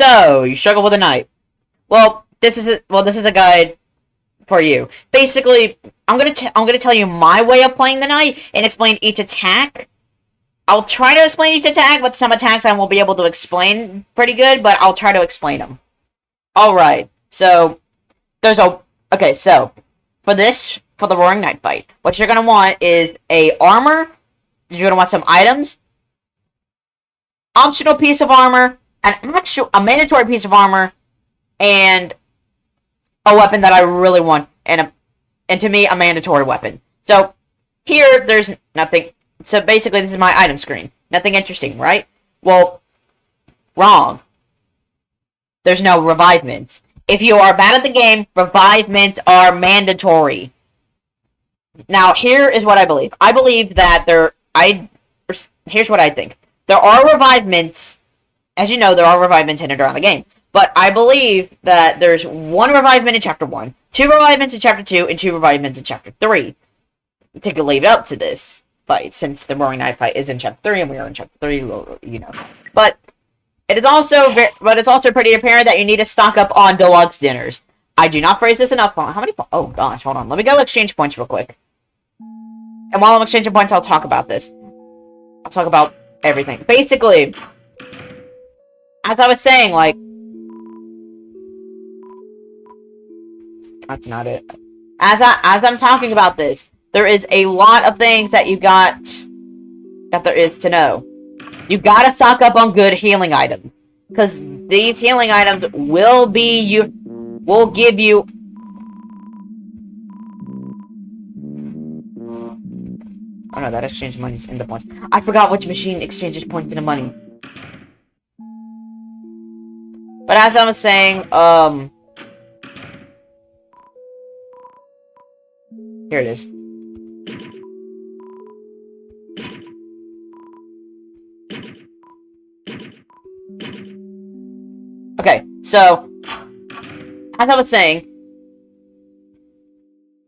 So, you struggle with a knife. Well, this is a guide for you. Basically, I'm gonna tell you my way of playing the knight and explain each attack. I'll try to explain each attack, but some attacks I won't be able to explain pretty good, but I'll try to explain them. Alright, so, okay, so, for the Roaring Knight fight, what you're gonna want is a armor, you're gonna want some items, optional piece of armor, a mandatory piece of armor, and a weapon that I really want, and to me, a mandatory weapon. So, here, there's nothing. So, basically, this is my item screen. Nothing interesting, right? Well, wrong. There's no revive mints. If you are bad at the game, revive mints are mandatory. Now, here is what I believe. I believe that here's what I think. There are revive mints. As you know, there are revive mints hinted around the game. But I believe that there's 1 revive mint in Chapter 1, 2 revive mints in Chapter 2, and 2 revive mints in Chapter 3. To lead up to this fight, since the Roaring Knight fight is in Chapter 3, and we are in Chapter 3, you know. But it's also pretty apparent that you need to stock up on deluxe dinners. I do not phrase this enough. How many? Oh gosh, hold on. Let me go exchange points real quick. And while I'm exchanging points, I'll talk about this. I'll talk about everything. Basically, as I was saying, like, that's not it. As I'm talking about this, there is a lot of things that there is to know. You gotta stock up on good healing items, because these healing items will give you. Oh no, that exchanges money into points. I forgot which machine exchanges points into money. But as I was saying, here it is. Okay, so, as I was saying,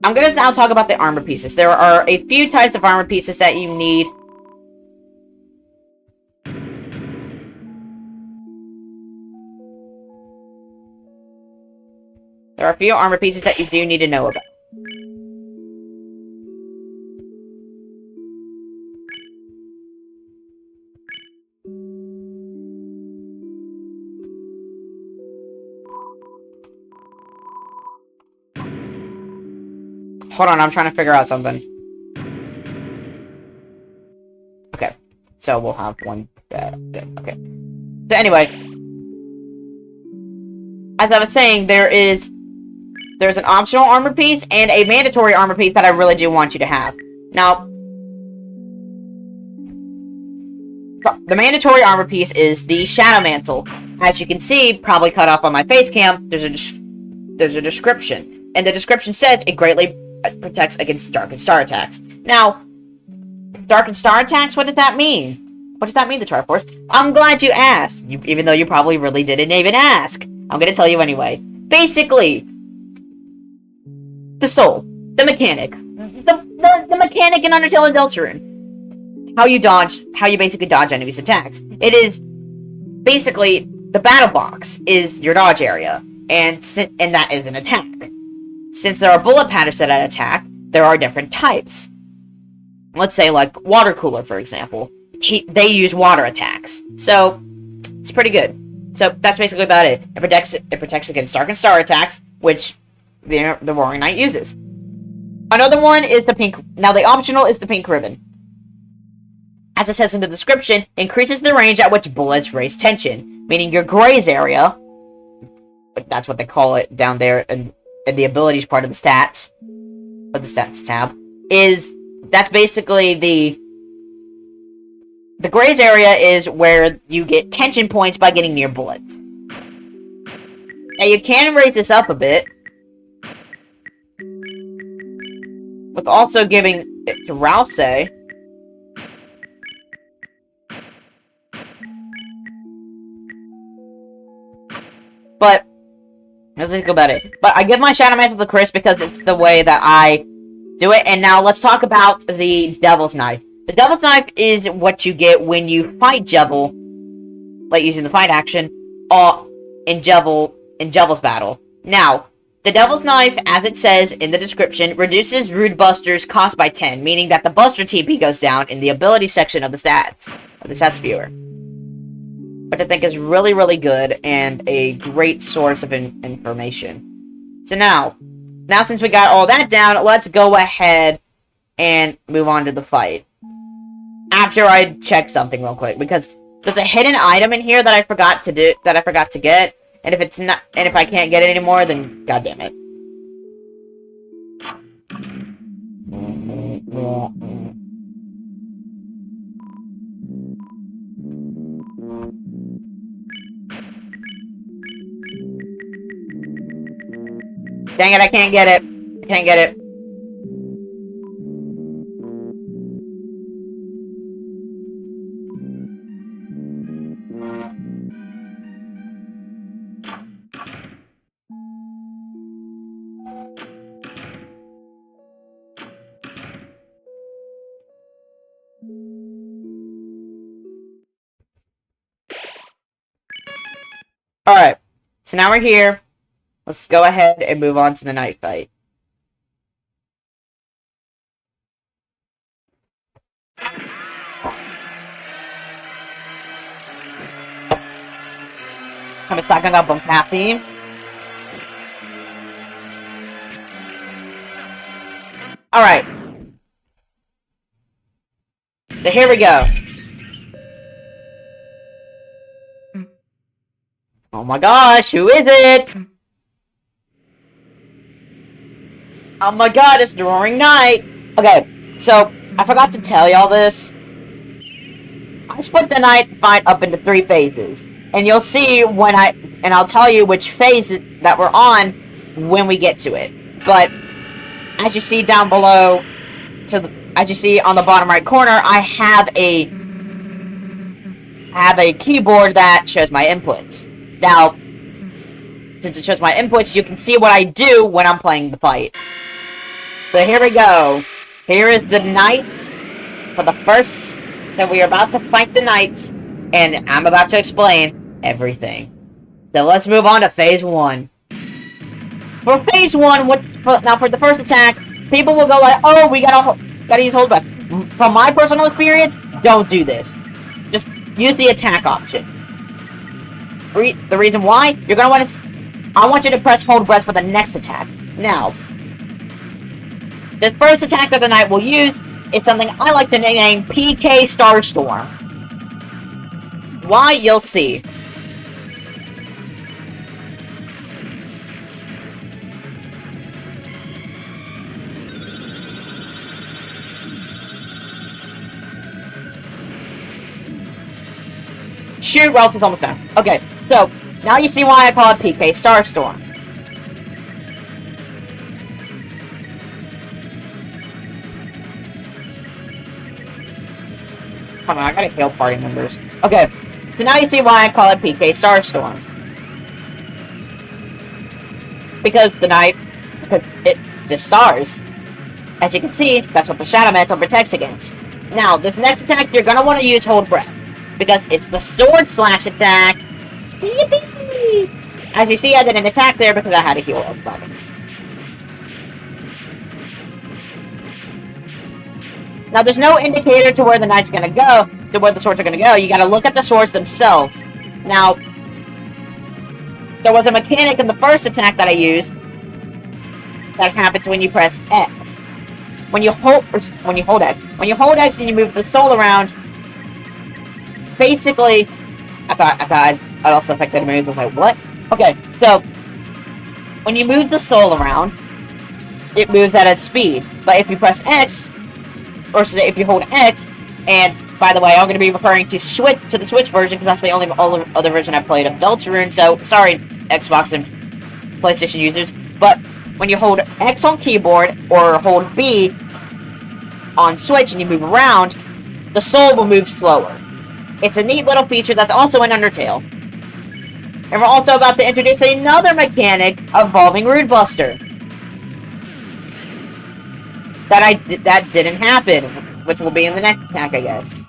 I'm gonna now talk about the armor pieces. There are a few types of armor pieces that you need. There are a few armor pieces that you do need to know about. Hold on, I'm trying to figure out something. Okay, so we'll have one. Okay. So anyway, as I was saying, there's an optional armor piece and a mandatory armor piece that I really do want you to have. Now, the mandatory armor piece is the Shadow Mantle. As you can see, probably cut off on my face cam, there's a description. And the description says it greatly protects against Dark and Star attacks. Now, Dark and Star attacks, what does that mean? What does that mean, the Triforce? I'm glad you asked, even though you probably really didn't even ask. I'm gonna tell you anyway. Basically, the soul, the mechanic, the mechanic in Undertale and Deltarune. How you basically dodge enemies' attacks. It is basically the battle box is your dodge area, and that is an attack. Since there are bullet patterns that attack, there are different types. Let's say, like, Water Cooler, for example. They use water attacks. So, it's pretty good. So, that's basically about it. It protects against Dark and Star attacks, which the Roaring Knight uses. Another one is the pink. Now, the optional is the pink ribbon. As it says in the description, increases the range at which bullets raise tension, meaning your graze area, that's what they call it down there in the abilities part of the stats tab, that's basically the graze area is where you get tension points by getting near bullets. Now you can raise this up a bit, with also giving it to Rouse. But let's just go about it. But I give my Shadow Mantle to Chris because it's the way that I do it. And now let's talk about the Devil's Knife. The Devil's Knife is what you get when you fight Jevil, like using the fight action, in Devil's Battle. Now, the Devil's Knife, as it says in the description, reduces Rude Buster's cost by 10, meaning that the Buster TP goes down in the ability section of the stats viewer. Which I think is really, really good and a great source of information. So now since we got all that down, let's go ahead and move on to the fight. After I check something real quick, because there's a hidden item in here that I forgot to get, and if I can't get it anymore, then god damn it. Dang it, I can't get it. I can't get it. Alright, so now we're here. Let's go ahead and move on to the night fight. Kami stocking up on caffeine. Alright. So here we go. Oh my gosh, who is it? Oh my god, it's the Roaring Knight! Okay, so, I forgot to tell y'all this. I split the night fight up into 3 phases. And you'll see and I'll tell you which phase that we're on when we get to it. But, as you see down below, as you see on the bottom right corner, I have a keyboard that shows my inputs. Now, since it shows my inputs, you can see what I do when I'm playing the fight. So here we go. Here is the knight for the first... So we are about to fight the knight, and I'm about to explain everything. So let's move on to phase 1. For phase 1, now for the first attack, people will go like, oh, we gotta use hold breath. From my personal experience, don't do this. Just use the attack option. The reason why, you're gonna want to... I want you to press hold breath for the next attack. Now, the first attack that the knight will use is something I like to name PK Starstorm. Why? You'll see. Shoot, or else it's almost done. Okay, so, now you see why I call it PK Starstorm. Hold on, I gotta kill party members. Okay, so now you see why I call it PK Starstorm. Because it's just stars. As you can see, that's what the Shadow Mantle protects against. Now, this next attack, you're gonna want to use Hold Breath. Because it's the Sword Slash attack. Yippee! As you see, I did an attack there because I had a heal up button. Now, there's no indicator to where the knight's gonna go, to where the swords are gonna go. You gotta look at the swords themselves. Now, there was a mechanic in the first attack that I used that happens when you press X. When you hold X. When you hold X and you move the soul around, basically, I thought it also affected moves. I was like, what? Okay, so, when you move the soul around, it moves at its speed. But if you press X, or if you hold X, and by the way, I'm going to be referring to the Switch version, because that's the only other version I played of Deltarune, so sorry, Xbox and PlayStation users, but when you hold X on keyboard, or hold B on Switch, and you move around, the soul will move slower. It's a neat little feature that's also in Undertale. And we're also about to introduce another mechanic involving Rude Buster. That didn't happen, which will be in the next attack, I guess.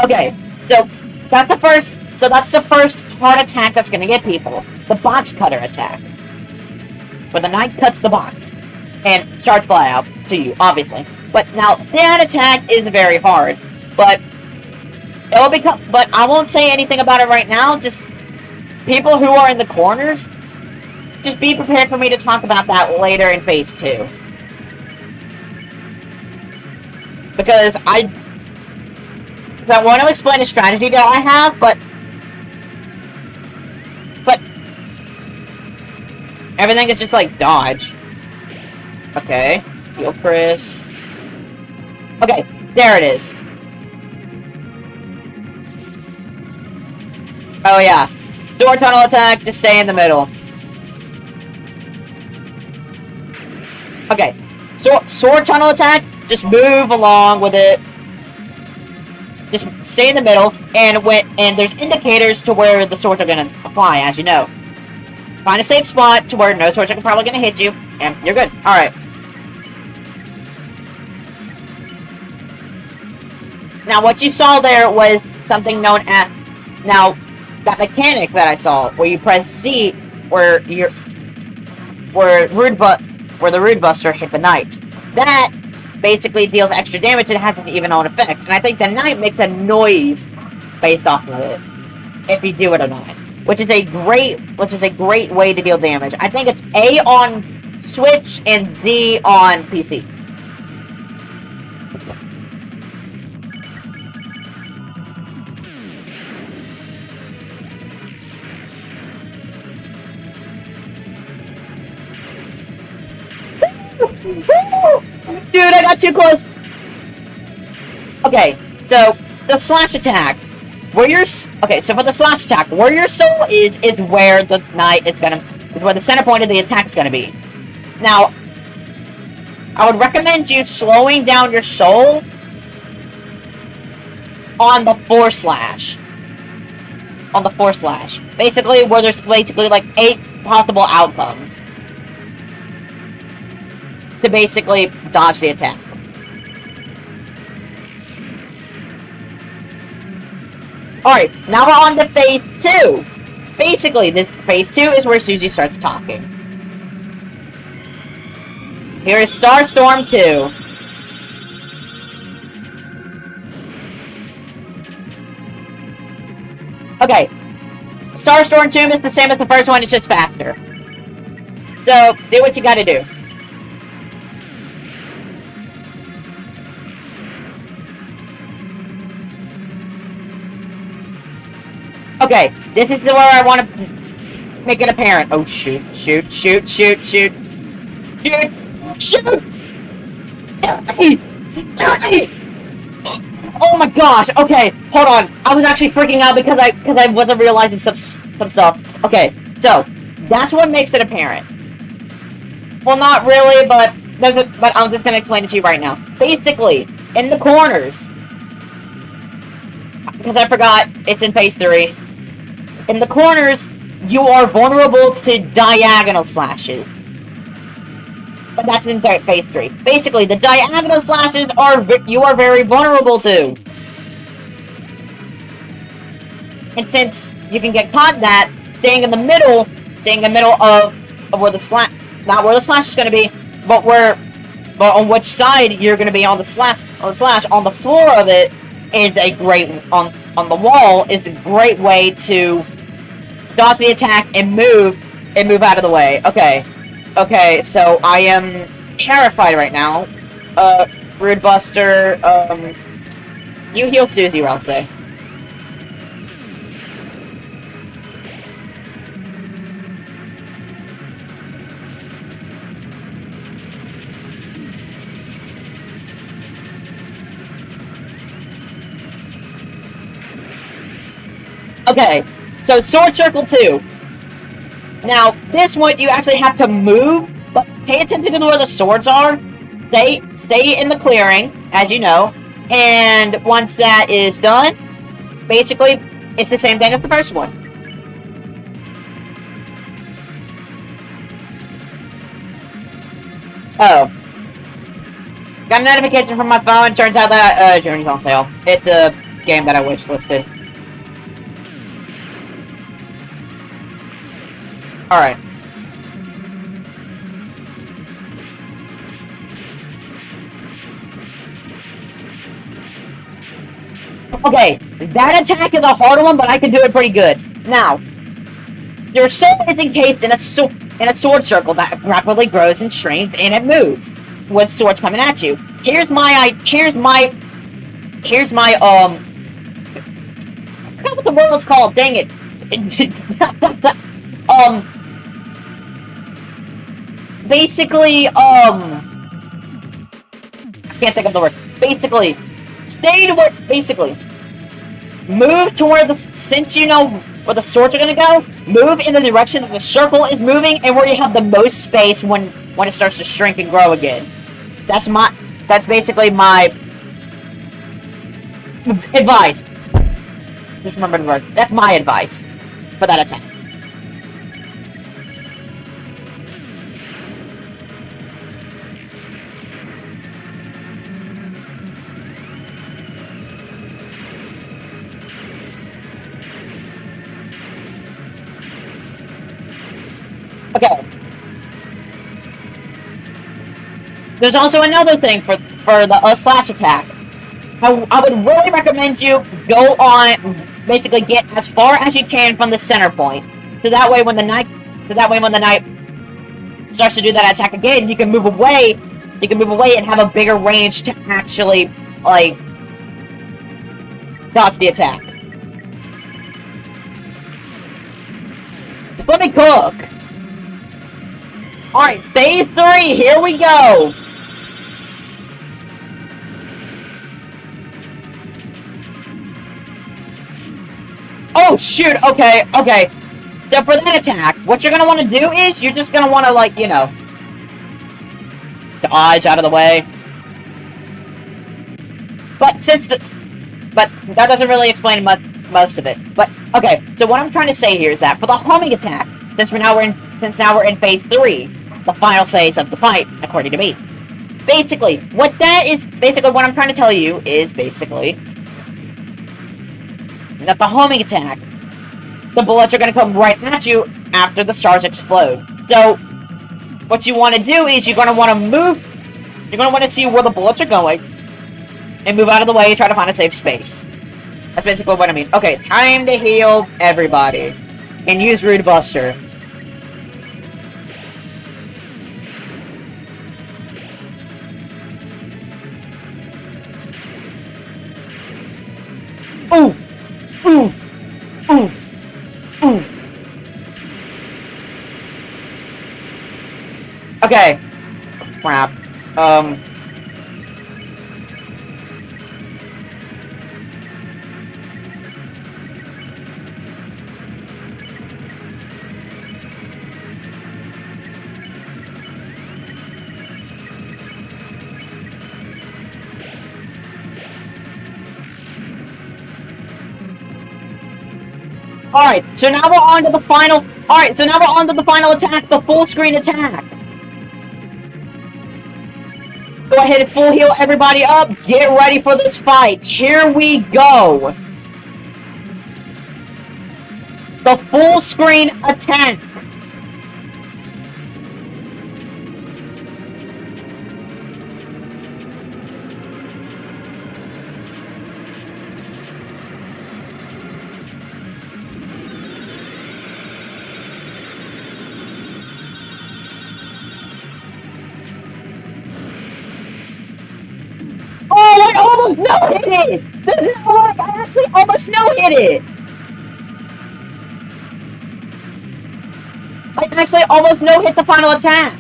Okay, so that's the first. So that's the first hard attack that's gonna get people. The box cutter attack, where the knight cuts the box and starts fly out to you, obviously. But now that attack is very hard, but it will become. But I won't say anything about it right now. Just people who are in the corners, just be prepared for me to talk about that later in phase 2. Because I want to explain a strategy that I have, but everything is just like dodge. Okay, heal Chris. Okay, there it is. Oh yeah, door tunnel attack. Just stay in the middle. Okay, sword tunnel attack. Just move along with it. Just stay in the middle, and there's indicators to where the swords are gonna fly, as you know. Find a safe spot to where no swords are probably gonna hit you, and you're good. All right. Now, what you saw there was something known as that mechanic that I saw, where you press Z, where the Rude Buster hit the knight. That basically deals extra damage and has an even on effect. And I think the knight makes a noise based off of it, if you do it or not. Which is a great way to deal damage. I think it's A on Switch and Z on PC. Dude, I got too close. Okay, so the slash attack. So for the slash attack, where your soul is where the knight is where the center point of the attack's gonna be. Now, I would recommend you slowing down your soul on the 4/slash. On the 4/slash. Basically, where there's basically like 8 possible outcomes to basically dodge the attack. Alright, now we're on to phase 2. Basically, this phase 2 is where Susie starts talking. Here is Starstorm 2. Okay. Starstorm 2 is the same as the first one, it's just faster. So, do what you gotta do. Okay, this is where I want to make it apparent. Oh, shoot. Shoot! Oh my gosh, okay, hold on. I was actually freaking out because I wasn't realizing some stuff. Okay, so, that's what makes it apparent. Well, not really, but I'm just gonna explain it to you right now. Basically, in the corners, because I forgot, it's in phase 3. In the corners, you are vulnerable to diagonal slashes. But that's in phase 3. Basically, the diagonal slashes you are very vulnerable to. And since you can get caught in that, staying in the middle of where the slash, not where the slash is going to be, but on which side you're going to be on the slash, on the floor of it is a great, on the wall is a great way to dodge the attack and move out of the way. Okay, so I am terrified right now. Rude Buster, you heal Susie, I'll say. Okay, so Sword Circle 2. Now, this one, you actually have to move, but pay attention to where the swords are. Stay in the clearing, as you know. And once that is done, basically, it's the same thing as the first one. Oh. Got a notification from my phone. Turns out that, Journey's on sale. It's game that I wish listed. Alright. Okay, that attack is a harder one, but I can do it pretty good. Now, your sword is encased in a sword circle that rapidly grows and shrinks, and it moves with swords coming at you. Here's my I forgot what the word was called. Dang it. Basically, I can't think of the word. Basically, move to where since you know where the swords are gonna go, move in the direction that the circle is moving and where you have the most space when it starts to shrink and grow again. That's basically my advice. Just remember the word. That's my advice for that attack. Okay. There's also another thing for the slash attack. I would really recommend you go on, basically get as far as you can from the center point. So that way when the knight starts to do that attack again, you can move away and have a bigger range to actually, like, dodge the attack. Just let me cook! Alright, phase 3, here we go! Oh, shoot, okay. So for that attack, what you're gonna want to do is, you're just gonna want to, like, you know, dodge out of the way. But that doesn't really explain most of it. But, okay, so what I'm trying to say here is that for the homing attack, since now we're in phase 3, the final phase of the fight, according to me. Basically, what I'm trying to tell you is basically that the homing attack, the bullets are going to come right at you after the stars explode. So, what you want to do is you're going to want to move, you're going to want to see where the bullets are going, and move out of the way and try to find a safe space. That's basically what I mean. Okay, time to heal everybody. And use Rude Buster. Ooh! Ooh! Ooh! Ooh! Okay. Crap. Alright, so now we're on to the final attack, the full screen attack. Go ahead and full heal everybody up. Get ready for this fight. Here we go. The full screen attack. I almost no-hit it! I actually almost no-hit it! I actually almost no-hit the final attack!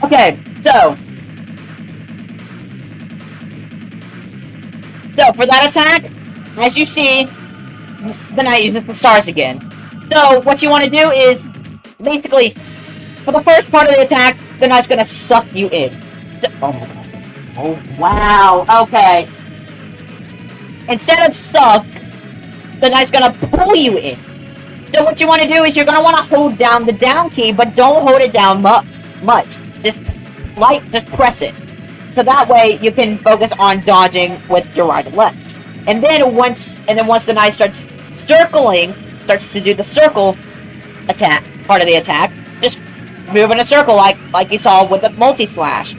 Okay, so for that attack, as you see, the knight uses the stars again. So, what you want to do is, basically, for the first part of the attack, the knight's gonna suck you in. Oh my god. Oh, wow, okay. Instead of suck, the knight's gonna pull you in. So what you want to do is you're gonna want to hold down the down key, but don't hold it down much. Just press it. So that way you can focus on dodging with your right and left. And then once the knight starts circling, starts to do the circle attack, part of the attack, just move in a circle like you saw with the multi-slash.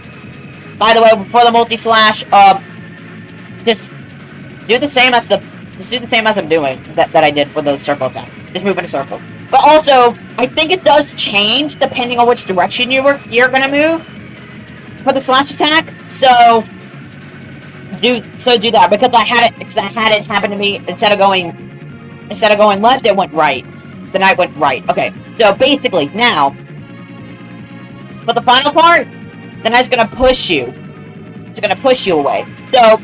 By the way, for the multi-slash, just do the same as I'm doing that I did for the circle attack. Just move in a circle. But also, I think it does change depending on which direction you're gonna move for the slash attack. So do that, because I had it happen to me. Instead of going left, it went right. The knight went right. Okay, so basically now for the final part, the knight's gonna push you. It's gonna push you away. So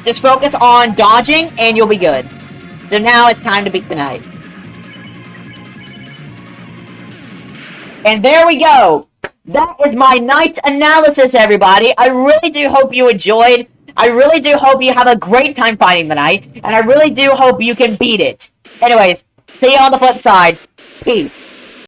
just focus on dodging, and you'll be good. So now it's time to beat the knight. And there we go. That is my knight analysis, everybody. I really do hope you enjoyed. I really do hope you have a great time fighting the knight. And I really do hope you can beat it. Anyways, see you on the flip side. Peace.